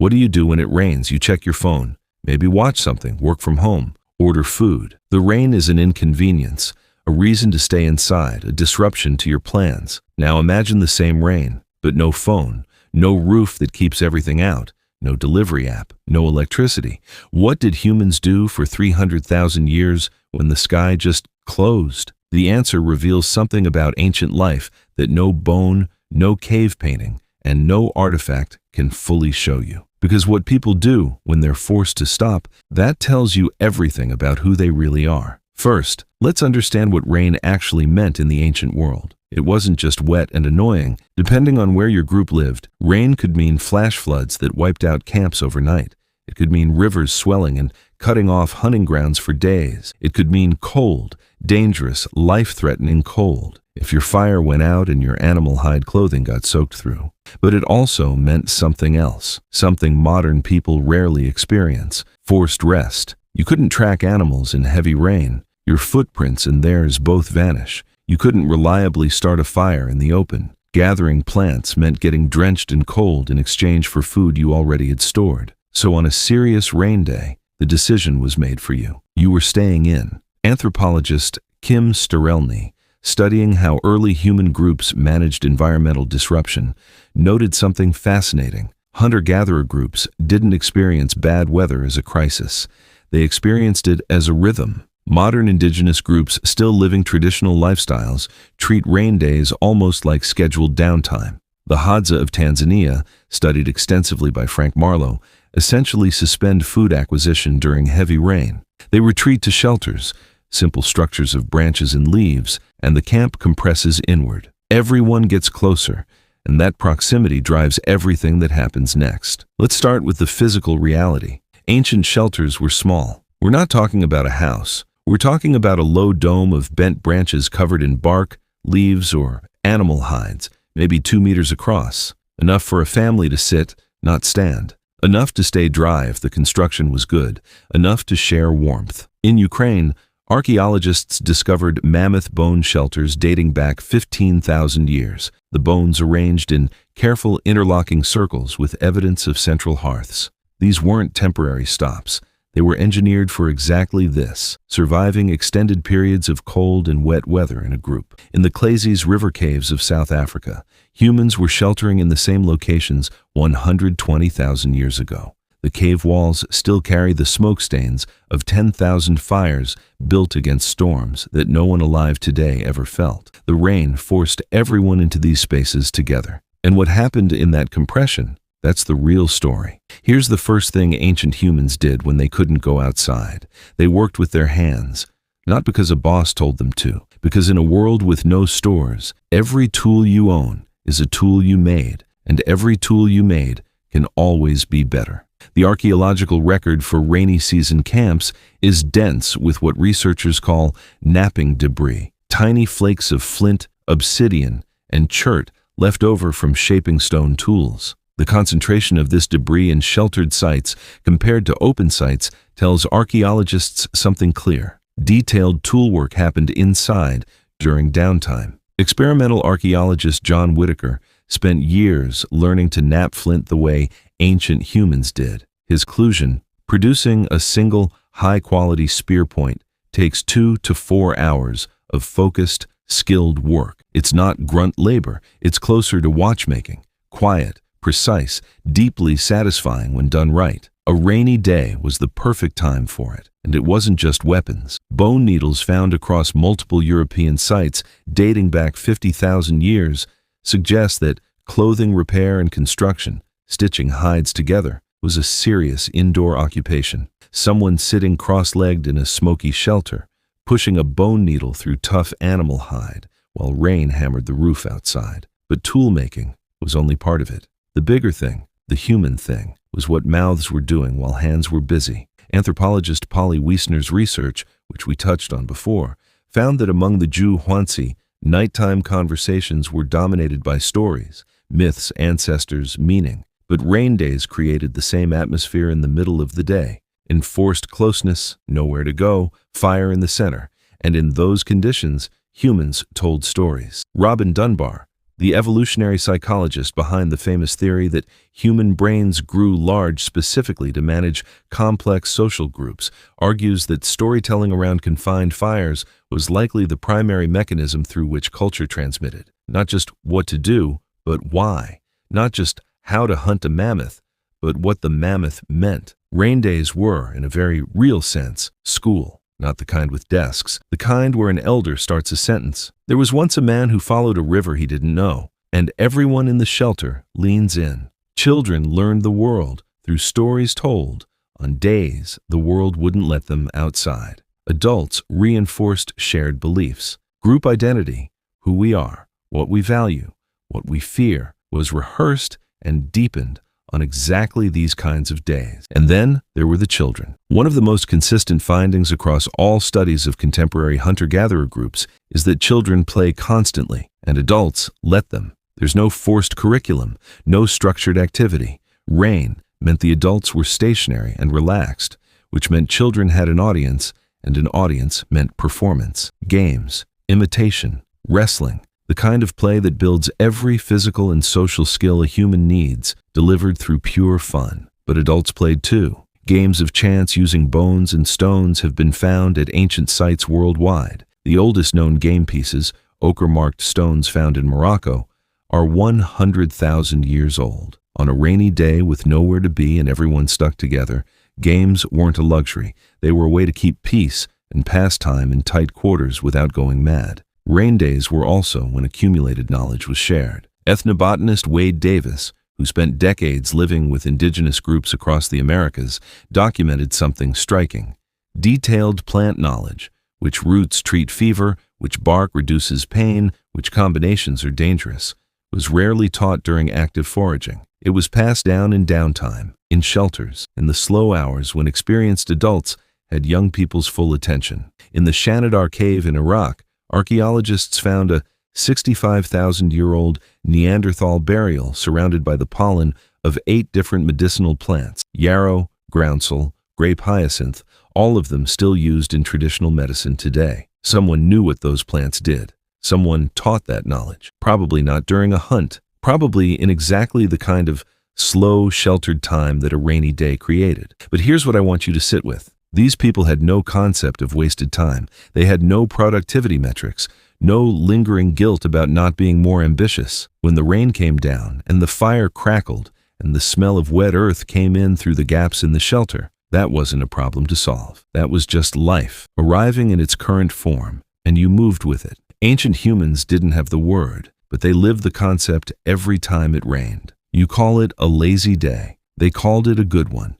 What do you do when it rains? You check your phone, maybe watch something, work from home, order food. The rain is an inconvenience, a reason to stay inside, a disruption to your plans. Now imagine the same rain, but no phone, no roof that keeps everything out, no delivery app, no electricity. What did humans do for 300,000 years when the sky just closed? The answer reveals something about ancient life that no bone, no cave painting, and no artifact can fully show you. Because what people do when they're forced to stop, that tells you everything about who they really are. First, let's understand what rain actually meant in the ancient world. It wasn't just wet and annoying. Depending on where your group lived, rain could mean flash floods that wiped out camps overnight. It could mean rivers swelling and cutting off hunting grounds for days. It could mean cold, dangerous, life-threatening cold, if your fire went out and your animal hide clothing got soaked through. But it also meant something else, something modern people rarely experience: forced rest. You couldn't track animals in heavy rain. Your footprints and theirs both vanish. You couldn't reliably start a fire in the open. Gathering plants meant getting drenched in cold in exchange for food you already had stored. So on a serious rain day, the decision was made for you. You were staying in. Anthropologist Kim Sterelny, studying how early human groups managed environmental disruption, noted something fascinating. Hunter-gatherer groups didn't experience bad weather as a crisis. They experienced it as a rhythm. Modern indigenous groups still living traditional lifestyles treat rain days almost like scheduled downtime. The Hadza of Tanzania, studied extensively by Frank Marlowe, essentially suspend food acquisition during heavy rain. They retreat to shelters, simple structures of branches and leaves, and the camp compresses inward. Everyone gets closer, and that proximity drives everything that happens next. Let's start with the physical reality. Ancient shelters were small. We're not talking about a house. We're talking about a low dome of bent branches covered in bark, leaves, or animal hides, maybe 2 meters across. Enough for a family to sit, not stand. Enough to stay dry if the construction was good. Enough to share warmth. In Ukraine, archaeologists discovered mammoth bone shelters dating back 15,000 years. The bones arranged in careful interlocking circles with evidence of central hearths. These weren't temporary stops. They were engineered for exactly this, surviving extended periods of cold and wet weather in a group. In the Clazies River caves of South Africa, humans were sheltering in the same locations 120,000 years ago. The cave walls still carry the smoke stains of 10,000 fires built against storms that no one alive today ever felt. The rain forced everyone into these spaces together. And what happened in that compression? That's the real story. Here's the first thing ancient humans did when they couldn't go outside. They worked with their hands, not because a boss told them to, because in a world with no stores, every tool you own is a tool you made, and every tool you made can always be better. The archaeological record for rainy season camps is dense with what researchers call napping debris, tiny flakes of flint, obsidian, and chert left over from shaping stone tools. The concentration of this debris in sheltered sites compared to open sites tells archaeologists something clear. Detailed toolwork happened inside during downtime. Experimental archaeologist John Whitaker spent years learning to nap flint the way ancient humans did. His conclusion: producing a single high-quality spear point takes 2 to 4 hours of focused, skilled work. It's not grunt labor. It's closer to watchmaking, quiet, precise, deeply satisfying when done right. A rainy day was the perfect time for it. And it wasn't just weapons. Bone needles found across multiple European sites dating back 50,000 years suggest that clothing repair and construction, stitching hides together, was a serious indoor occupation. Someone sitting cross-legged in a smoky shelter, pushing a bone needle through tough animal hide while rain hammered the roof outside. But toolmaking was only part of it. The bigger thing, the human thing, was what mouths were doing while hands were busy. Anthropologist Polly Wiesner's research, which we touched on before, found that among the Jew Huansi, nighttime conversations were dominated by stories, myths, ancestors, meaning. But rain days created the same atmosphere in the middle of the day. Enforced closeness, nowhere to go, fire in the center. And in those conditions, humans told stories. Robin Dunbar, the evolutionary psychologist behind the famous theory that human brains grew large specifically to manage complex social groups, argues that storytelling around confined fires was likely the primary mechanism through which culture transmitted. Not just what to do, but why. Not just how to hunt a mammoth, but what the mammoth meant. Rain days were, in a very real sense, school. Not the kind with desks, the kind where an elder starts a sentence. There was once a man who followed a river he didn't know, and everyone in the shelter leans in. Children learned the world through stories told on days the world wouldn't let them outside. Adults reinforced shared beliefs. Group identity, who we are, what we value, what we fear, was rehearsed and deepened on exactly these kinds of days. And then there were the children. One of the most consistent findings across all studies of contemporary hunter-gatherer groups is that children play constantly, and adults let them. There's no forced curriculum, no structured activity. Rain meant the adults were stationary and relaxed, which meant children had an audience, and an audience meant performance, games, imitation, wrestling, the kind of play that builds every physical and social skill a human needs, delivered through pure fun. But adults played too. Games of chance using bones and stones have been found at ancient sites worldwide. The oldest known game pieces, ochre-marked stones found in Morocco, are 100,000 years old. On a rainy day with nowhere to be and everyone stuck together, games weren't a luxury. They were a way to keep peace and pass time in tight quarters without going mad. Rain days were also when accumulated knowledge was shared. Ethnobotanist Wade Davis, who spent decades living with indigenous groups across the Americas, documented something striking. Detailed plant knowledge, which roots treat fever, which bark reduces pain, which combinations are dangerous, was rarely taught during active foraging. It was passed down in downtime, in shelters, in the slow hours when experienced adults had young people's full attention. In the Shanidar Cave in Iraq, archaeologists found a 65,000-year-old Neanderthal burial surrounded by the pollen of 8 different medicinal plants: yarrow, groundsel, grape hyacinth, all of them still used in traditional medicine today. Someone knew what those plants did. Someone taught that knowledge. Probably not during a hunt. Probably in exactly the kind of slow, sheltered time that a rainy day created. But here's what I want you to sit with. These people had no concept of wasted time. They had no productivity metrics, no lingering guilt about not being more ambitious. When the rain came down and the fire crackled and the smell of wet earth came in through the gaps in the shelter, that wasn't a problem to solve. That was just life, arriving in its current form, and you moved with it. Ancient humans didn't have the word, but they lived the concept every time it rained. You call it a lazy day. They called it a good one.